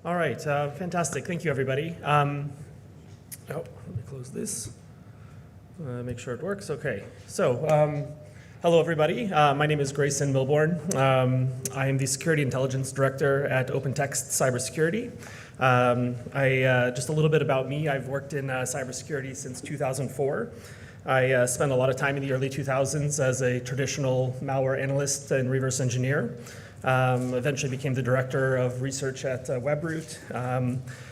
All right, fantastic. Thank you, everybody. Let me close this. Make sure it works. Okay. So, hello, everybody. My name is Grayson Milbourne. I am the Security Intelligence Director at OpenText Cybersecurity. Just a little bit about me. I've worked in cybersecurity since 2004. I spent a lot of time in the early 2000s as a traditional malware analyst and reverse engineer. Eventually became the director of research at WebRoot,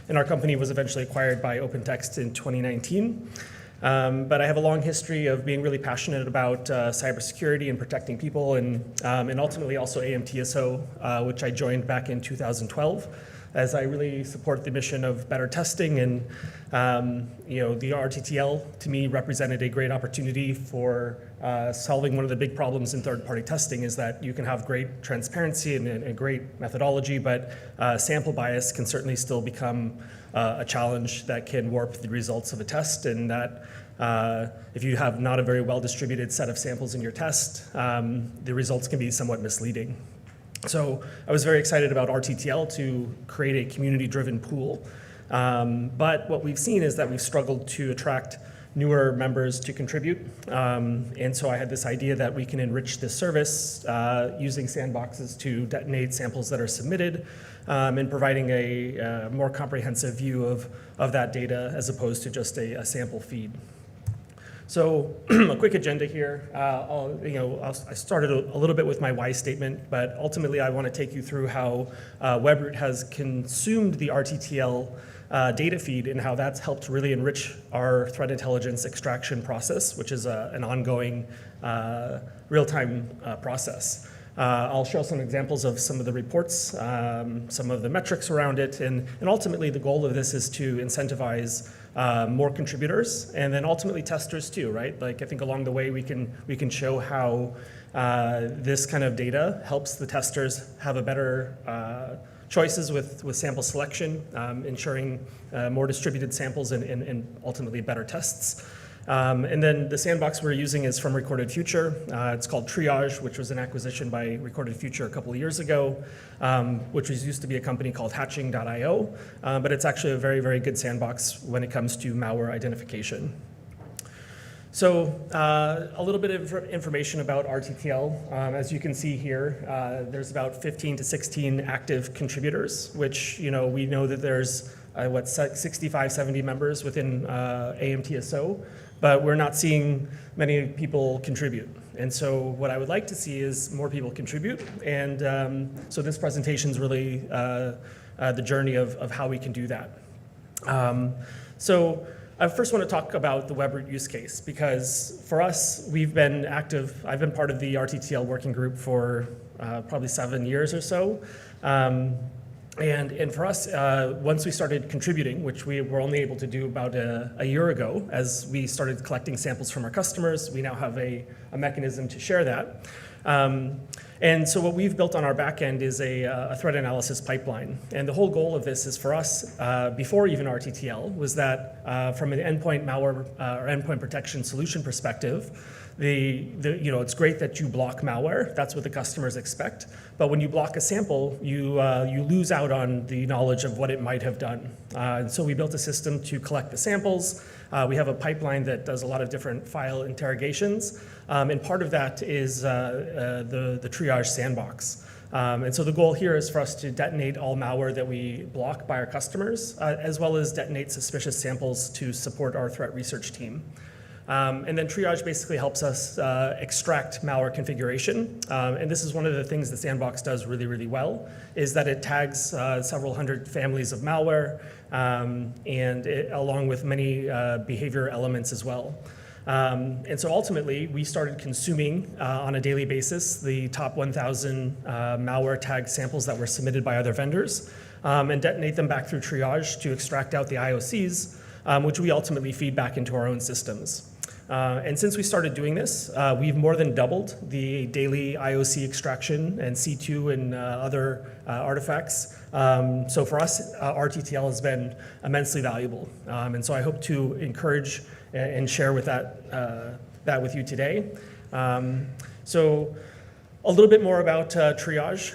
and our company was eventually acquired by OpenText in 2019. But I have a long history of being really passionate about cybersecurity and protecting people, and ultimately also AMTSO, which I joined back in 2012, as I really support the mission of better testing. And the RTTL to me represented a great opportunity for solving one of the big problems in third-party testing, is that you can have great transparency and a great methodology, but sample bias can certainly still become a challenge that can warp the results of a test, and that if you have not a very well-distributed set of samples in your test, the results can be somewhat misleading. So I was very excited about RTTL to create a community-driven pool. But what we've seen is that we've struggled to attract newer members to contribute. And so I had this idea that we can enrich this service using sandboxes to detonate samples that are submitted, and providing a more comprehensive view of that data as opposed to just a sample feed. So a quick agenda here. I started a little bit with my why statement, but ultimately I want to take you through how WebRoot has consumed the RTTL data feed and how that's helped really enrich our threat intelligence extraction process, which is an ongoing real-time process. I'll show some examples of some of the reports, some of the metrics around it, and ultimately the goal of this is to incentivize more contributors, and then ultimately testers too, right? Like, I think along the way we can show how this kind of data helps the testers have a better choices with sample selection, ensuring more distributed samples and ultimately better tests. And then the sandbox we're using is from Recorded Future. It's called Triage, which was an acquisition by Recorded Future a couple of years ago, which used to be a company called Hatching.io, but it's actually a very, very good sandbox when it comes to malware identification. So a little bit of information about RTTL. As you can see here, there's about 15 to 16 active contributors, which we know that there's 65, 70 members within AMTSO, but we're not seeing many people contribute. And so what I would like to see is more people contribute. And so this presentation is really the journey of how we can do that. So I first want to talk about the WebRoot use case, because for us, we've been active. I've been part of the RTTL working group for probably 7 years or so. And for us, once we started contributing, which we were only able to do about a year ago, as we started collecting samples from our customers, we now have a mechanism to share that. And so what we've built on our back end is a threat analysis pipeline. And the whole goal of this is for us, before even RTTL, was that from an endpoint malware or endpoint protection solution perspective, it's great that you block malware. That's what the customers expect. But when you block a sample, you lose out on the knowledge of what it might have done. And so we built a system to collect the samples. We have a pipeline that does a lot of different file interrogations. And part of that is the triage sandbox. And so the goal here is for us to detonate all malware that we block by our customers, as well as detonate suspicious samples to support our threat research team. And then triage basically helps us extract malware configuration. And this is one of the things the sandbox does really, really well, is that it tags several hundred families of malware, along with many behavior elements as well. And so ultimately, we started consuming on a daily basis the top 1,000 malware tag samples that were submitted by other vendors, and detonate them back through triage to extract out the IOCs, which we ultimately feed back into our own systems. And since we started doing this, we've more than doubled the daily IOC extraction and C2 and other artifacts. So for us, RTTL has been immensely valuable. And so I hope to encourage and share with that with you today. So a little bit more about triage.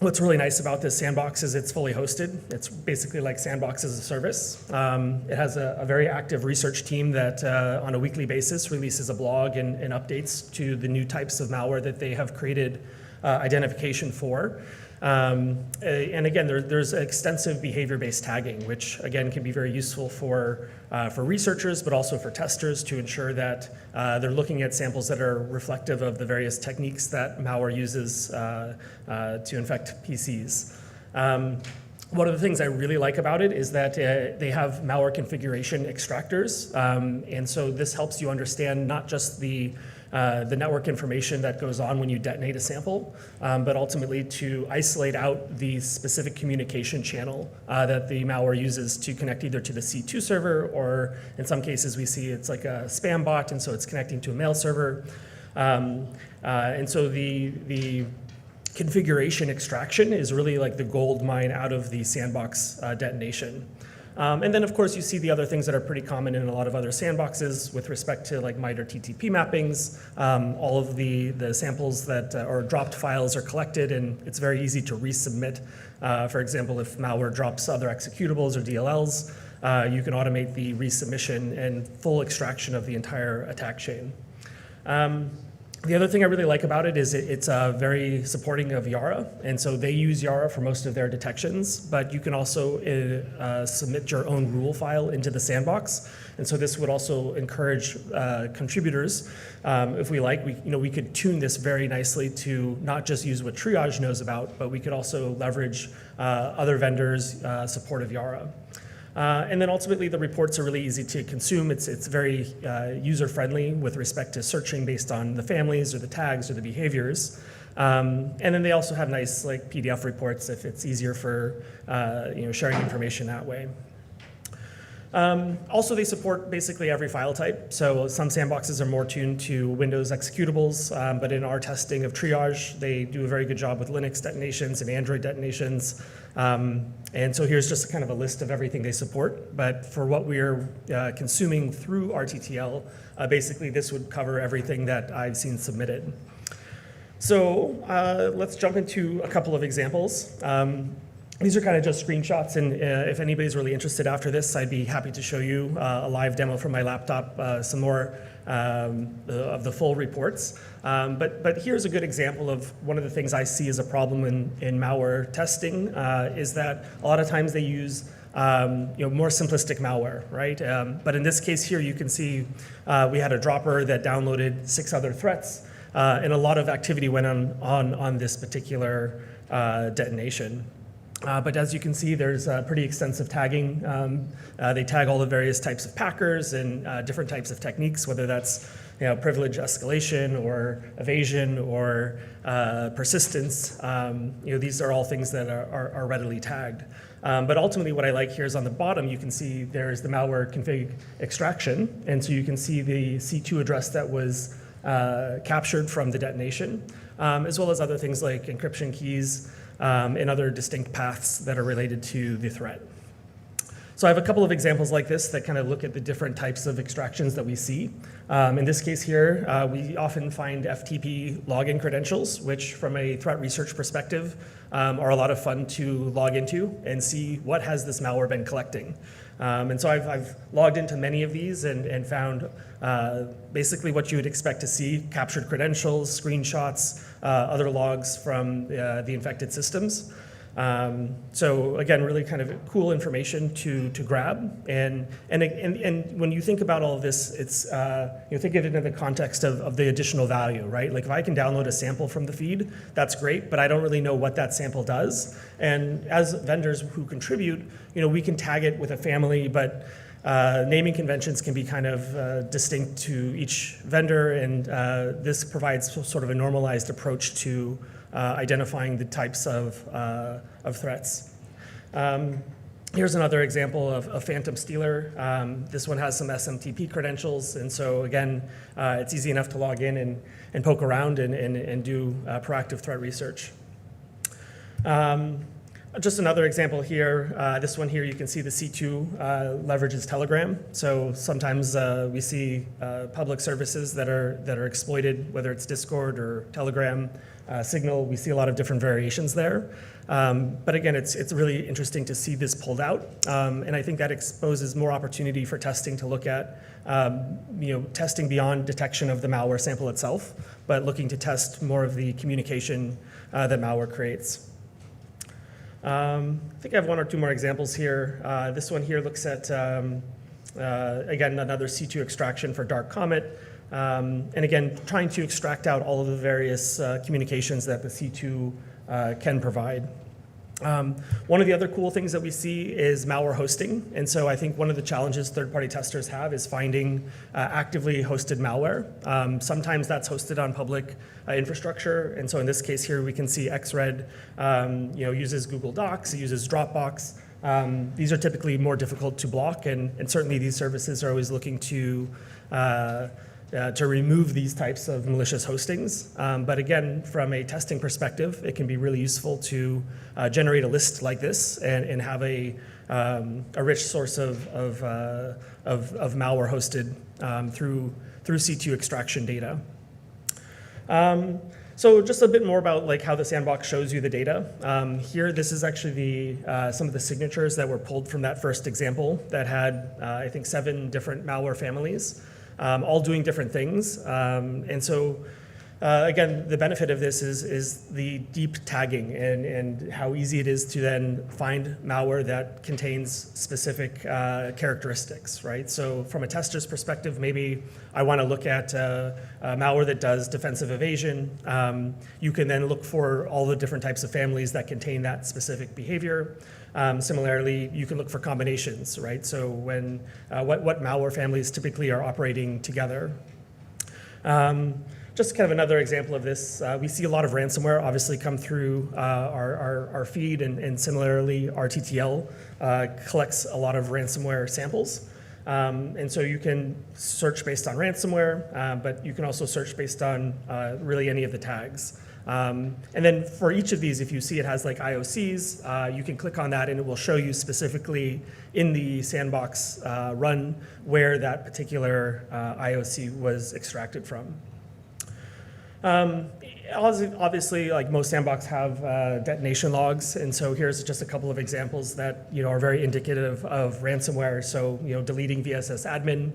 What's really nice about this sandbox is it's fully hosted. It's basically like Sandbox as a service. It has a very active research team that on a weekly basis releases a blog and updates to the new types of malware that they have created identification for. And again, there's extensive behavior-based tagging, which again can be very useful for researchers, but also for testers to ensure that they're looking at samples that are reflective of the various techniques that malware uses to infect PCs. One of the things I really like about it is that they have malware configuration extractors, and so this helps you understand not just the network information that goes on when you detonate a sample, but ultimately to isolate out the specific communication channel that the malware uses to connect either to the C2 server, or in some cases we see it's like a spam bot, and so it's connecting to a mail server. And so the configuration extraction is really like the gold mine out of the sandbox detonation. And then, of course, you see the other things that are pretty common in a lot of other sandboxes with respect to like MITRE TTP mappings. All of the samples that or dropped files are collected, and it's very easy to resubmit. For example, if malware drops other executables or DLLs, you can automate the resubmission and full extraction of the entire attack chain. The other thing I really like about it is it's very supporting of Yara, and so they use Yara for most of their detections, but you can also submit your own rule file into the sandbox, and so this would also encourage contributors, if we like, we could tune this very nicely to not just use what Triage knows about, but we could also leverage other vendors' support of Yara. And then ultimately, the reports are really easy to consume. It's very user-friendly with respect to searching based on the families or the tags or the behaviors. And then they also have nice like PDF reports if it's easier for sharing information that way. Also, they support basically every file type. So some sandboxes are more tuned to Windows executables, but in our testing of Triage, they do a very good job with Linux detonations and Android detonations. And so here's just kind of a list of everything they support. But for what we're consuming through RTTL, basically this would cover everything that I've seen submitted. So let's jump into a couple of examples. These are kind of just screenshots, and if anybody's really interested after this, I'd be happy to show you a live demo from my laptop, some more of the full reports. But here's a good example of one of the things I see as a problem in malware testing is that a lot of times they use more simplistic malware, right? But in this case here, you can see we had a dropper that downloaded 6 other threats, and a lot of activity went on this particular detonation. But as you can see, there's pretty extensive tagging. They tag all the various types of packers and different types of techniques, whether that's privilege escalation or evasion or persistence. These are all things that are readily tagged. But ultimately, what I like here is on the bottom, you can see there's the malware config extraction. And so you can see the C2 address that was captured from the detonation, as well as other things like encryption keys, and other distinct paths that are related to the threat. So I have a couple of examples like this that kind of look at the different types of extractions that we see. In this case here, we often find FTP login credentials, which from a threat research perspective are a lot of fun to log into and see what has this malware been collecting. And so I've logged into many of these and found basically what you would expect to see: captured credentials, screenshots, other logs from the infected systems. So again, really kind of cool information to grab. And when you think about all of this, it's think of it in the context of the additional value, right? Like if I can download a sample from the feed, that's great, but I don't really know what that sample does. And as vendors who contribute, we can tag it with a family, but naming conventions can be kind of distinct to each vendor, and this provides sort of a normalized approach to identifying the types of threats. Here's another example of a phantom stealer. This one has some SMTP credentials, and so again, it's easy enough to log in and poke around and do proactive threat research. Just another example here. This one here, you can see the C2 leverages Telegram. So sometimes we see public services that are exploited, whether it's Discord or Telegram, Signal. We see a lot of different variations there. But again, it's really interesting to see this pulled out. And I think that exposes more opportunity for testing to look at, testing beyond detection of the malware sample itself, but looking to test more of the communication that malware creates. I think I have one or two more examples here. This one here looks at, again, another C2 extraction for Dark Comet. And again, trying to extract out all of the various communications that the C2 can provide. One of the other cool things that we see is malware hosting. And so I think one of the challenges third-party testers have is finding actively hosted malware. Sometimes that's hosted on public infrastructure. And so in this case here, we can see XRED uses Google Docs, it uses Dropbox. These are typically more difficult to block, and certainly these services are always looking to remove these types of malicious hostings. But again, from a testing perspective, it can be really useful to generate a list like this and have a rich source of malware hosted through C2 extraction data. So just a bit more about like how the sandbox shows you the data. Here, this is actually some of the signatures that were pulled from that first example that had, I think, 7 different malware families. All doing different things. And so, again, the benefit of this is the deep tagging and how easy it is to then find malware that contains specific characteristics, right? So from a tester's perspective, maybe I want to look at malware that does defensive evasion. You can then look for all the different types of families that contain that specific behavior. Similarly, you can look for combinations, right? So when what malware families typically are operating together. Just kind of another example of this, we see a lot of ransomware obviously come through our feed, and similarly, RTTL collects a lot of ransomware samples. And so you can search based on ransomware, but you can also search based on really any of the tags. And then for each of these, if you see it has like IOCs, you can click on that and it will show you specifically in the sandbox run where that particular IOC was extracted from. Obviously, like most sandbox have detonation logs, and so here's just a couple of examples that are very indicative of ransomware. So deleting VSS admin.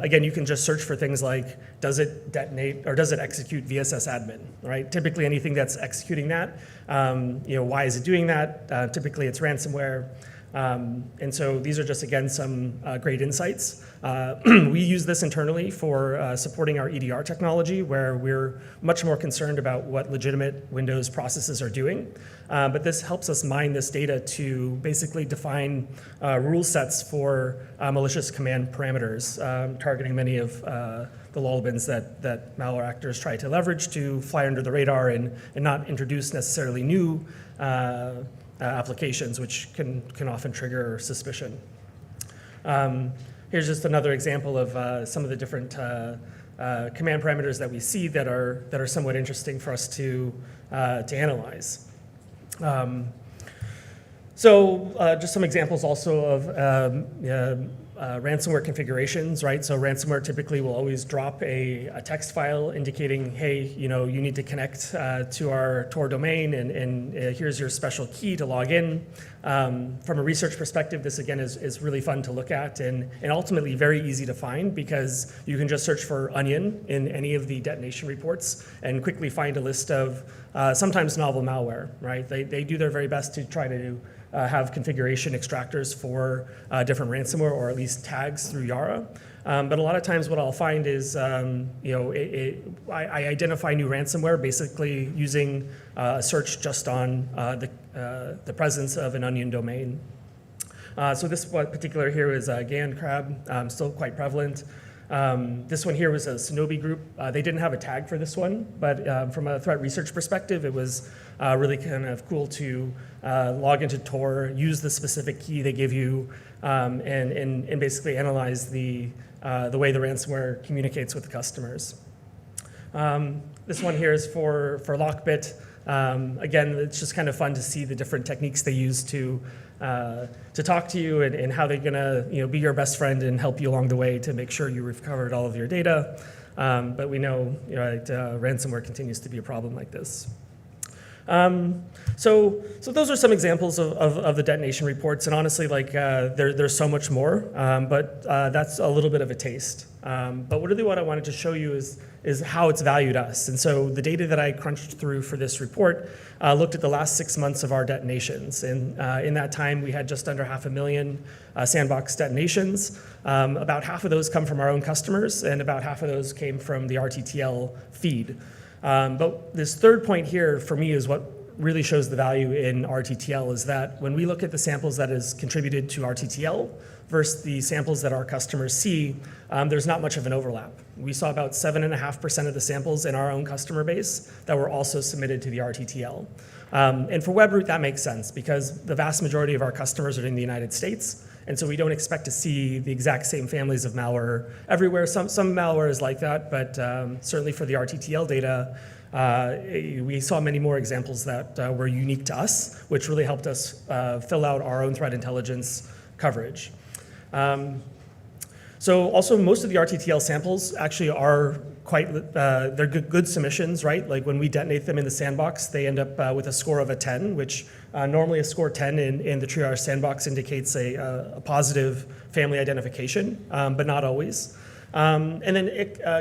Again, you can just search for things like does it detonate or does it execute VSS admin, right? Typically, anything that's executing that, why is it doing that? Typically, it's ransomware. And so these are just, again, some great insights. We use this internally for supporting our EDR technology, where we're much more concerned about what legitimate Windows processes are doing. But this helps us mine this data to basically define rule sets for malicious command parameters, targeting many of the lullabins that malware actors try to leverage to fly under the radar and not introduce necessarily new applications, which can often trigger suspicion. Here's just another example of some of the different command parameters that we see that are somewhat interesting for us to analyze. Just some examples also of ransomware configurations, right? So ransomware typically will always drop a text file indicating, hey, you need to connect to our Tor domain, and here's your special key to log in. From a research perspective, this again is really fun to look at and ultimately very easy to find, because you can just search for onion in any of the detonation reports and quickly find a list of sometimes novel malware, right? They do their very best to try to have configuration extractors for different ransomware, or at least tags through Yara. But a lot of times what I'll find is, I identify new ransomware basically using a search just on the presence of an onion domain. So this one particular here is GAN Crab, still quite prevalent. This one here was a Shinobi group. They didn't have a tag for this one, but from a threat research perspective, it was really kind of cool to log into Tor, use the specific key they give you, and basically analyze the way the ransomware communicates with the customers. This one here is for Lockbit. Again, it's just kind of fun to see the different techniques they use to talk to you and how they're going to be your best friend and help you along the way to make sure you recovered all of your data. But we know ransomware continues to be a problem like this. So those are some examples of the detonation reports, and honestly, there's so much more, but that's a little bit of a taste. But really what I wanted to show you is how it's valued us. And so the data that I crunched through for this report looked at the last 6 months of our detonations. And in that time, we had just under 500,000 sandbox detonations. About half of those come from our own customers, and about half of those came from the RTTL feed. But this third point here for me is what really shows the value in RTTL, is that when we look at the samples that is contributed to RTTL versus the samples that our customers see, there's not much of an overlap. We saw about 7.5% of the samples in our own customer base that were also submitted to the RTTL. And for Webroot, that makes sense because the vast majority of our customers are in the United States. And so we don't expect to see the exact same families of malware everywhere. Some malware is like that, but certainly for the RTTL data, we saw many more examples that were unique to us, which really helped us fill out our own threat intelligence coverage. So also most of the RTTL samples actually are they're good submissions, right? Like when we detonate them in the sandbox, they end up with a score of a 10, which normally a score 10 in the triage sandbox indicates a positive family identification, but not always. And then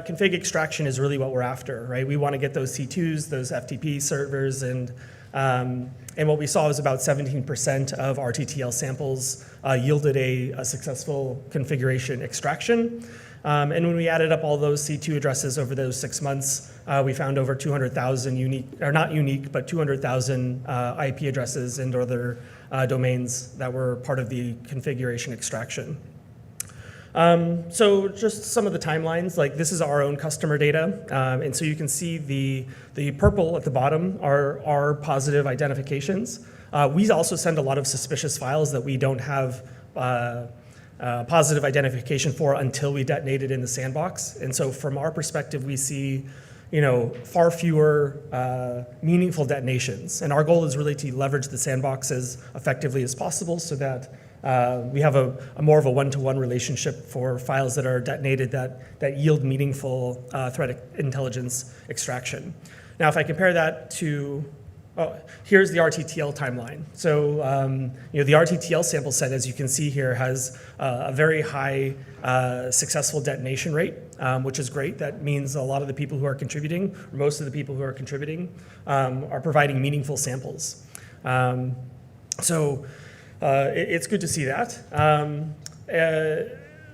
config extraction is really what we're after, right? We want to get those C2s, those FTP servers, and what we saw was about 17% of RTTL samples yielded a successful configuration extraction. And when we added up all those C2 addresses over those 6 months, we found over 200,000 unique, or not unique, but 200,000 IP addresses and other domains that were part of the configuration extraction. So just some of the timelines, like this is our own customer data. And so you can see the purple at the bottom are our positive identifications. We also send a lot of suspicious files that we don't have positive identification for until we detonate it in the sandbox. And so from our perspective, we see far fewer meaningful detonations. And our goal is really to leverage the sandbox as effectively as possible so that we have a more of a one-to-one relationship for files that are detonated that yield meaningful threat intelligence extraction. Now, if I compare that to, here's the RTTL timeline. So the RTTL sample set, as you can see here, has a very high successful detonation rate, which is great. That means a lot of the people who are contributing, or most of the people who are contributing, are providing meaningful samples. It's good to see that.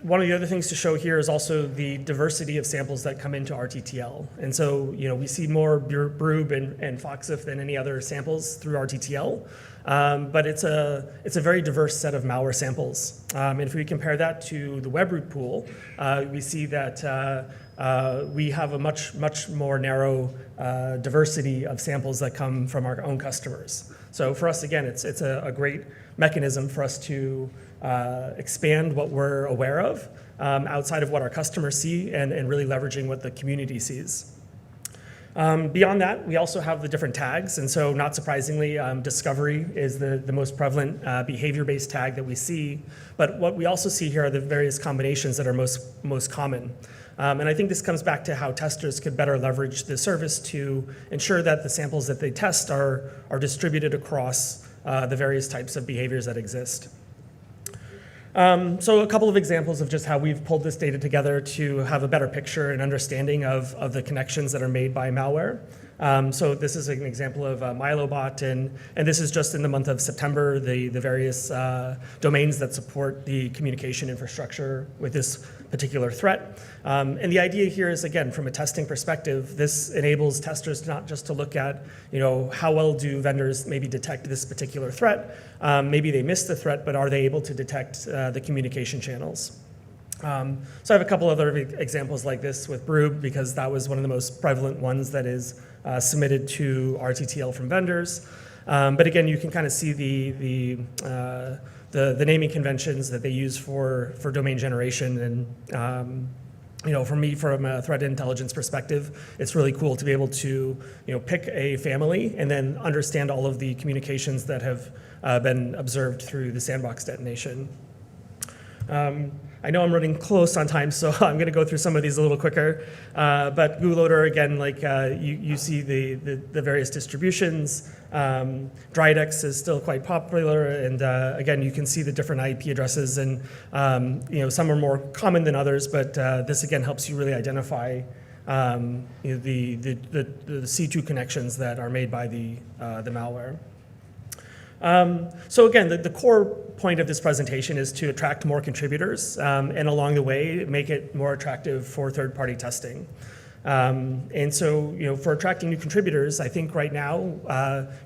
One of the other things to show here is also the diversity of samples that come into RTTL. And so, we see more Brube and Foxif than any other samples through RTTL. But it's a very diverse set of malware samples. And if we compare that to the Webroot pool, we see that we have a much more narrow diversity of samples that come from our own customers. So for us, again, it's a great mechanism for us to expand what we're aware of outside of what our customers see and really leveraging what the community sees. Beyond that, we also have the different tags. And so not surprisingly, discovery is the most prevalent behavior-based tag that we see. But what we also see here are the various combinations that are most common. And I think this comes back to how testers could better leverage the service to ensure that the samples that they test are distributed across the various types of behaviors that exist. So a couple of examples of just how we've pulled this data together to have a better picture and understanding of the connections that are made by malware. So this is an example of MiloBot, and this is just in the month of September, the various domains that support the communication infrastructure with this particular threat. And the idea here is, again, from a testing perspective, this enables testers not just to look at, how well do vendors maybe detect this particular threat. Maybe they missed the threat, but are they able to detect the communication channels? So I have a couple other examples like this with Brube, because that was one of the most prevalent ones that is submitted to RTTL from vendors. But again, you can kind of see the naming conventions that they use for domain generation, For me, from a threat intelligence perspective, it's really cool to be able to, pick a family and then understand all of the communications that have been observed through the sandbox detonation. I know I'm running close on time, so I'm going to go through some of these a little quicker. But GULoader, again, like you see the various distributions. Dridex is still quite popular, and again, you can see the different IP addresses, and some are more common than others. But this again helps you really identify the C2 connections that are made by the malware. So again, the core point of this presentation is to attract more contributors, and along the way, make it more attractive for third-party testing. And so, for attracting new contributors, I think right now,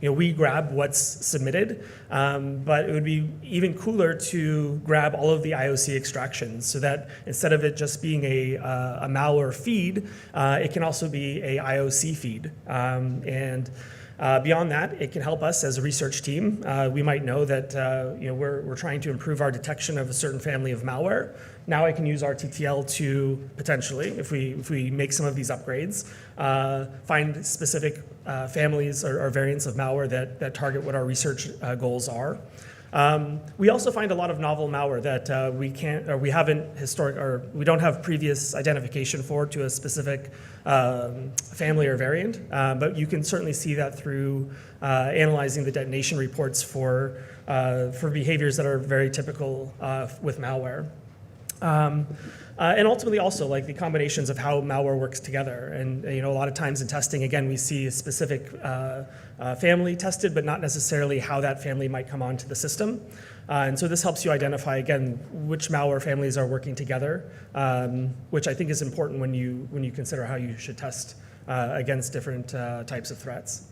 we grab what's submitted, but it would be even cooler to grab all of the IOC extractions so that instead of it just being a malware feed, it can also be a IOC feed. Beyond that, it can help us as a research team. We might know that we're trying to improve our detection of a certain family of malware. Now I can use RTTL to potentially, if we make some of these upgrades, find specific families or variants of malware that target what our research goals are. We also find a lot of novel malware that we don't have previous identification for to a specific family or variant, but you can certainly see that through analyzing the detonation reports for behaviors that are very typical with malware. And ultimately also like the combinations of how malware works together. And a lot of times in testing, again, we see a specific family tested, but not necessarily how that family might come onto the system. And so this helps you identify, again, which malware families are working together, which I think is important when you consider how you should test against different types of threats.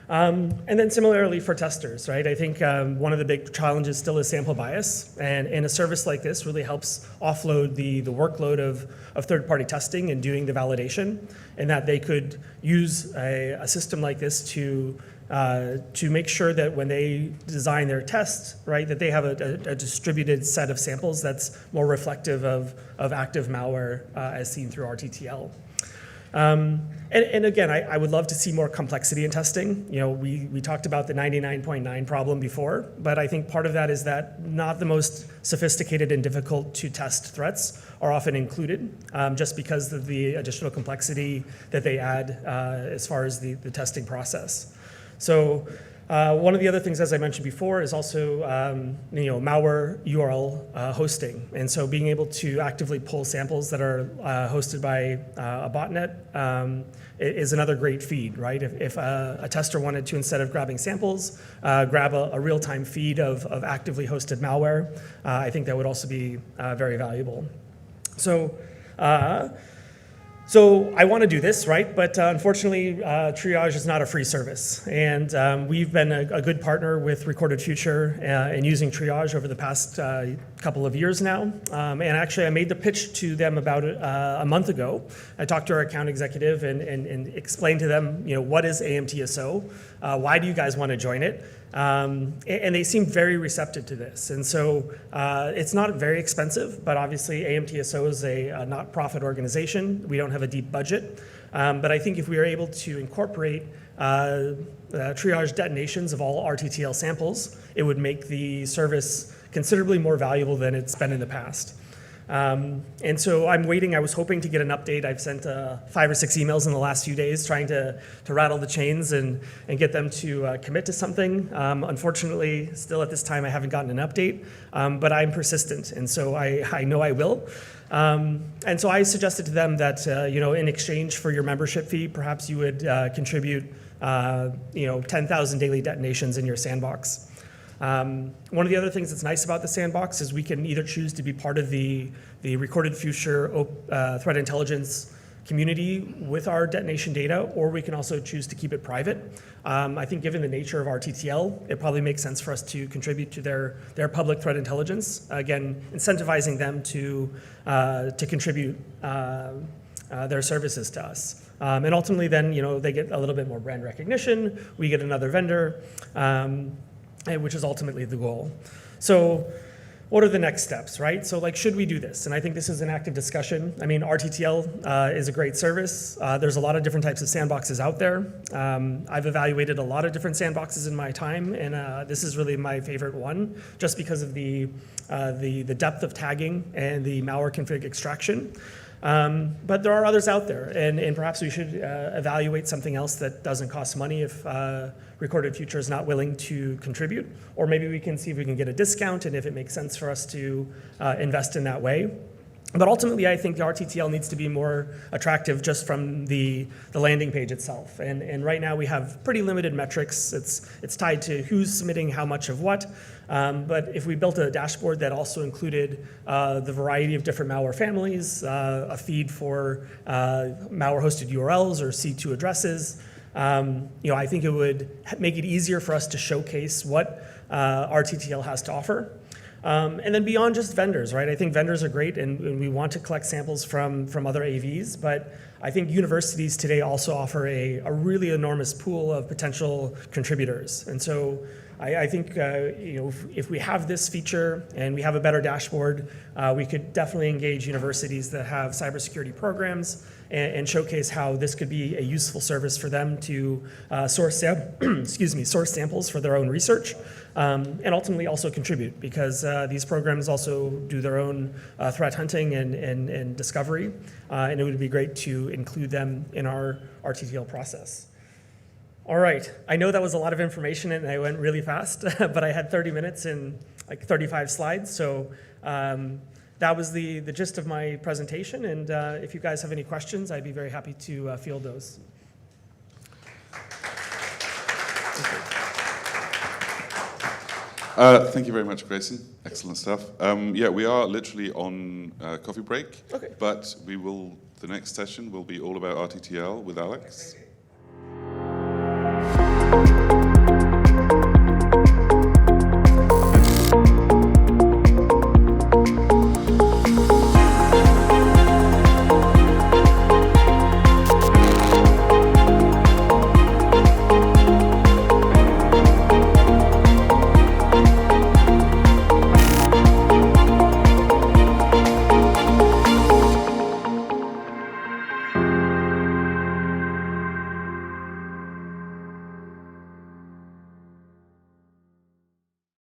And then similarly for testers, right? I think one of the big challenges still is sample bias, and a service like this really helps offload the workload of third-party testing and doing the validation, and that they could use a system like this to make sure that when they design their tests, right, that they have a distributed set of samples that's more reflective of active malware as seen through RTTL. And again, I would love to see more complexity in testing. We talked about the 99.9 problem before, but I think part of that is that not the most sophisticated and difficult to test threats are often included, just because of the additional complexity that they add as far as the testing process. So one of the other things, as I mentioned before, is also malware URL hosting. And so being able to actively pull samples that are hosted by a botnet is another great feed, right? If a tester wanted to, instead of grabbing samples, grab a real-time feed of actively hosted malware, I think that would also be very valuable. So I want to do this, right? But unfortunately, Triage is not a free service. And we've been a good partner with Recorded Future in using Triage over the past couple of years now. And actually, I made the pitch to them about a month ago. I talked to our account executive and explained to them, what is AMTSO? Why do you guys want to join it? And they seem very receptive to this. And so it's not very expensive, but obviously AMTSO is a not-profit organization. We don't have a deep budget. But I think if we are able to incorporate triage detonations of all RTTL samples, it would make the service considerably more valuable than it's been in the past. And so I'm waiting. I was hoping to get an update. I've sent 5 or 6 emails in the last few days trying to rattle the chains and get them to commit to something. Unfortunately, still at this time, I haven't gotten an update, but I'm persistent, and so I know I will. And so I suggested to them that in exchange for your membership fee, perhaps you would contribute 10,000 daily detonations in your sandbox. One of the other things that's nice about the sandbox is we can either choose to be part of the Recorded Future threat intelligence community with our detonation data, or we can also choose to keep it private. I think given the nature of RTTL, it probably makes sense for us to contribute to their public threat intelligence, again, incentivizing them to contribute their services to us. And ultimately then, they get a little bit more brand recognition, we get another vendor, which is ultimately the goal. So what are the next steps, right? So like, should we do this? And I think this is an active discussion. I mean, RTTL is a great service. There's a lot of different types of sandboxes out there. I've evaluated a lot of different sandboxes in my time, and this is really my favorite one, just because of the depth of tagging and the malware config extraction. But there are others out there, and perhaps we should evaluate something else that doesn't cost money if Recorded Future is not willing to contribute. Or maybe we can see if we can get a discount and if it makes sense for us to invest in that way. But ultimately, I think the RTTL needs to be more attractive just from the landing page itself. And right now we have pretty limited metrics. It's tied to who's submitting how much of what. But if we built a dashboard that also included the variety of different malware families, a feed for malware-hosted URLs or C2 addresses, I think it would make it easier for us to showcase what RTTL has to offer. And then beyond just vendors, right? I think vendors are great, and we want to collect samples from other AVs, but I think universities today also offer a really enormous pool of potential contributors. And so I think if we have this feature and we have a better dashboard, we could definitely engage universities that have cybersecurity programs and showcase how this could be a useful service for them to source samples for their own research, and ultimately also contribute, because these programs also do their own threat hunting and discovery, and it would be great to include them in our RTTL process. All right, I know that was a lot of information and I went really fast, but I had 30 minutes and like 35 slides, so that was the gist of my presentation, and if you guys have any questions, I'd be very happy to field those. Thank you very much, Grayson. Excellent stuff. Yeah, we are literally on coffee break, okay. But the next session will be all about RTTL with Alex.